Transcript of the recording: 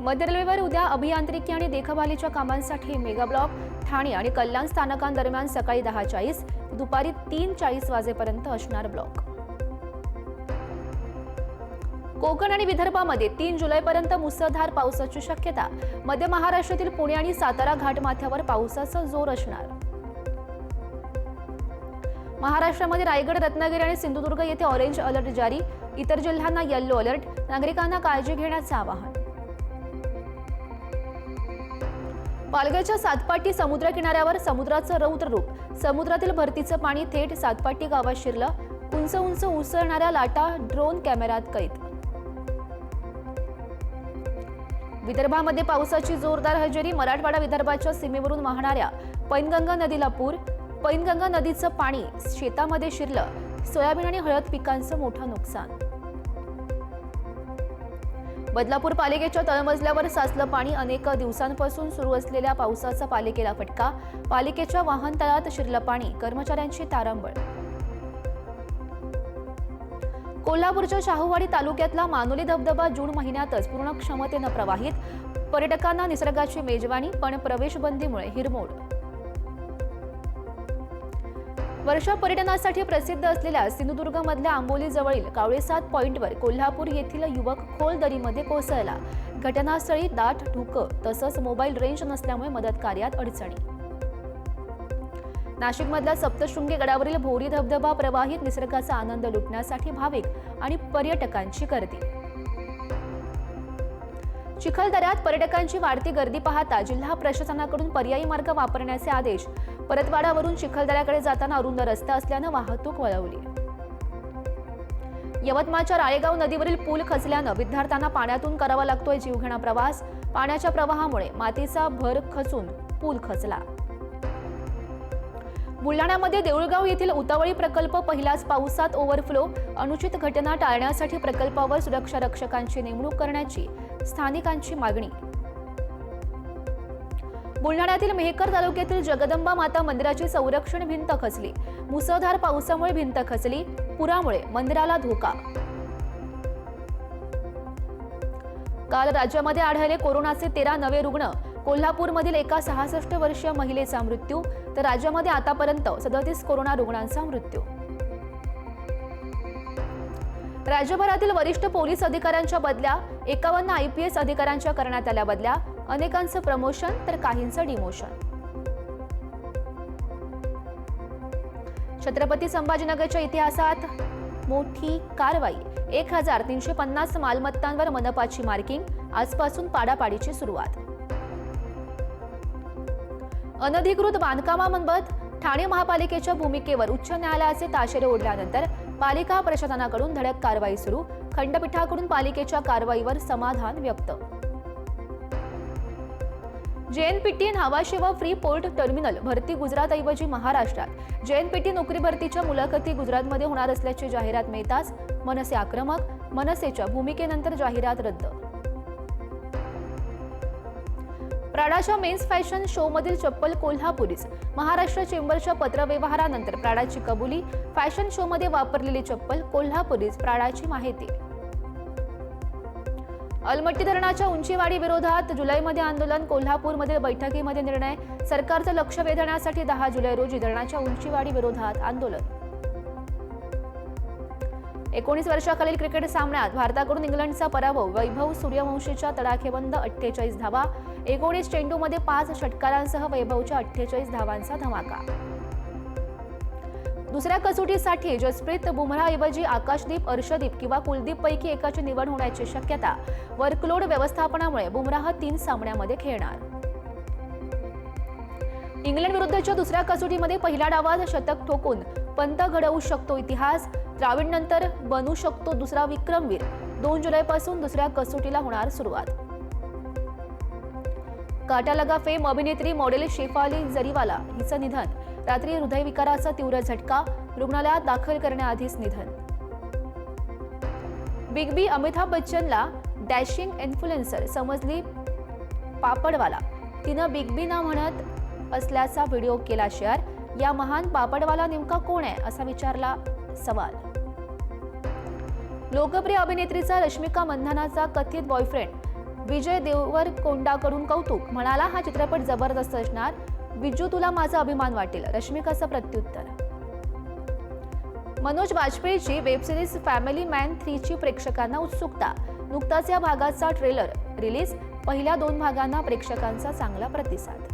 मध्य रेल्वेवर उद्या अभियांत्रिकी आणि देखभालीच्या कामांसाठी मेगा ब्लॉक ठाणे आणि कल्याण स्थानकांदरम्यान सकाळी 10:40 ते दुपारी 3:40 वाजेपर्यंत असणार ब्लॉक। कोकण आणि विदर्भामध्ये 3 जुलैपर्यंत मुसळधार पावसाची शक्यता। मध्य महाराष्ट्रातील पुणे आणि सातारा घाटमाथ्यावर पावसाचा जोर असणार। महाराष्ट्रामध्ये रायगड, रत्नागिरी आणि सिंधुदुर्ग येथे ऑरेंज अलर्ट जारी। इतर जिल्ह्यांना येलो अलर्ट। नागरिकांना काळजी घेण्याचे आवाहन। पालघरच्या सातपाटी समुद्र किनाऱ्यावर समुद्राचं रौद्र रूप। समुद्रातील भरतीचं पाणी थेट सातपाटी गावात शिरलं। उंच उंच उसळणाऱ्या लाटा ड्रोन कॅमेऱ्यात कैद। विदर्भामध्ये पावसाची जोरदार हजेरी। मराठवाडा विदर्भाच्या सीमेवरून वाहणाऱ्या पैनगंगा नदीला पूर। पैनगंगा नदीचं पाणी शेतामध्ये शिरलं। सोयाबीन आणि हळद पिकांचं मोठं नुकसान। बदलापूर पालिकेच्या तळमजल्यावर साचलं पाणी। अनेक दिवसांपासून सुरू असलेल्या पावसाचा पालिकेला फटका। पालिकेच्या वाहन तळात शिरलं पाणी। कर्मचाऱ्यांची तारांबळ। कोल्हापूरच्या शाहूवाडी तालुक्यातला मानोली धबधबा जून महिन्यातच पूर्ण क्षमतेनं प्रवाहित। पर्यटकांना निसर्गाची मेजवानी, पण प्रवेशबंदीमुळे हिरमोड। वर्षा पर्यटनासाठी प्रसिद्ध असलेल्या सिंधुदुर्गमधल्या आंबोली जवळील कावळेसाद पॉइंटवर कोल्हापूर येथील युवक खोल दरीमध्ये कोसळला। घटनास्थळी दाट धुकं तसंच मोबाईल रेंज नसल्यामुळे मदत कार्यात अडचणी। नाशिकमधल्या सप्तशृंगी गडावरील भोरी धबधबा प्रवाहित। निसर्गाचा आनंद लुटण्यासाठी भाविक आणि पर्यटकांची गर्दी। चिखलदऱ्यात पर्यटकांची वाढती गर्दी पाहता जिल्हा प्रशासनाकडून पर्यायी मार्ग वापरण्याचे आदेश। परतवाडावरून चिखलदऱ्याकडे जाताना अरुंद रस्ता असल्यानं वाहतूक वळवली। यवतमाळच्या राळेगाव नदीवरील पूल खचल्यानं विद्यार्थ्यांना पाण्यातून करावा लागतोय जीवघेणा प्रवास। पाण्याच्या प्रवाहामुळे मातीचा भर खचून पूल खचला। बुलढाण्यामध्ये देऊळगाव येथील उतावळी प्रकल्प पहिल्याच पावसात ओव्हरफ्लो। अनुचित घटना टाळण्यासाठी प्रकल्पावर सुरक्षा रक्षकांची नेमणूक करण्याची स्थानिकांची मागणी। बुलढाण्यातील मेहकर तालुक्यातील जगदंबा माता मंदिराची संरक्षण भिंत खचली। मुसळधार पावसामुळे भिंत खचली। पुरामुळे मंदिराला धोका। काल राज्यामध्ये आढळले कोरोनाचे 13 नवे रुग्ण। कोल्हापूरमधील एका 66 वर्षीय महिलेचा मृत्यू, तर राज्यामध्ये आतापर्यंत 37 कोरोना रुग्णांचा मृत्यू। राज्यभरातील वरिष्ठ पोलीस अधिकाऱ्यांच्या बदल्या। 51 IPS अधिकाऱ्यांच्या करण्यात आल्या बदल्या। अनेकांचं प्रमोशन तर काहींचं डिमोशन। छत्रपती संभाजीनगरच्या इतिहासात मोठी कारवाई। 1350 मालमत्तांवर मनपाची मार्किंग। आजपासून पाडापाडीची सुरुवात। अनधिकृत बांधकामांबाबत ठाणे महापालिकेच्या भूमिकेवर उच्च न्यायालयाचे ताशेरे ओढल्यानंतर पालिका प्रशासनाकडून धडक कारवाई सुरू। खंडपीठाकडून पालिकेच्या कारवाईवर समाधान व्यक्त। JNPT नावाशिवा फ्री पोर्ट टर्मिनल भरती गुजरातऐवजी महाराष्ट्रात। JNPT नोकरी भरतीच्या मुलाखती गुजरातमध्ये होणार असल्याची जाहिरात मिळताच मनसे आक्रमक। मनसेच्या भूमिकेनंतर जाहिरात रद्द। प्राडाच्या मेन्स फॅशन शो मधील चप्पल कोल्हापुरीच। महाराष्ट्र चेंबरच्या पत्रव्यवहारानंतर प्राडाची कबुली। फॅशन शो मध्ये वापरलेली चप्पल कोल्हापुरीच, प्राडाची माहिती। अलमट्टी धरणाच्या उंचीवाढी विरोधात जुलैमध्ये आंदोलन। कोल्हापूरमधील बैठकीमध्ये निर्णय। सरकारचं लक्ष वेधण्यासाठी 10 जुलै रोजी धरणाच्या उंचीवाढी विरोधात आंदोलन। 19 वर्षाखालील क्रिकेट सामन्यात भारताकडून इंग्लंडचा पराभव। वैभव सूर्यवंशीच्या तडाखेबंद 48 धावा। 19 चेंडूमध्ये 5 षटकारांसह वैभवच्या 48 धावांचा धमाका। दुसऱ्या कसोटीसाठी जसप्रीत बुमराहऐवजी आकाशदीप, अर्शदीप किंवा कुलदीप पैकी एकाची निवड होण्याची शक्यता। वर्कलोड व्यवस्थापनामुळे बुमराह 3 सामन्यांमध्ये खेळणार। इंग्लंड विरुद्धच्या दुसऱ्या कसोटीमध्ये पहिल्या डावात शतक ठोकून पंत घडवू शकतो इतिहास। द्राविडनंतर बनू शकतो दुसरा विक्रमवीर। 2 जुलैपासून दुसऱ्या कसोटीला होणार सुरुवात। काटालगा फेम अभिनेत्री मॉडेल शेफाली जरीवाला हिचं निधन। रात्री हृदयविकाराचा तीव्र झटका। रुग्णालयात दाखल करण्याआधीच निधन। बिग बी अमिताभ बच्चनला डॅशिंग इन्फ्लुएन्सर समजली पापडवाला। तिनं बिग बी ना म्हणत असल्याचा व्हिडिओ केला शेअर। या महान पापडवाला नेमका कोण आहे असा विचारला सवाल। लोकप्रिय अभिनेत्रीचा रश्मिका मंदानाचा कथित बॉयफ्रेंड विजय देवरकोंडाकडून कौतुक, म्हणाला हा चित्रपट जबरदस्त असणार. विजू तुला माझा अभिमान वाटेल, रश्मिकाचं प्रत्युत्तर. मनोज वाजपेयीची वेबसिरीज फॅमिली मॅन 3 ची प्रेक्षकांना उत्सुकता. नुकताच या भागाचा ट्रेलर रिलीज. पहिल्या 2 भागांना प्रेक्षकांचा चांगला प्रतिसाद.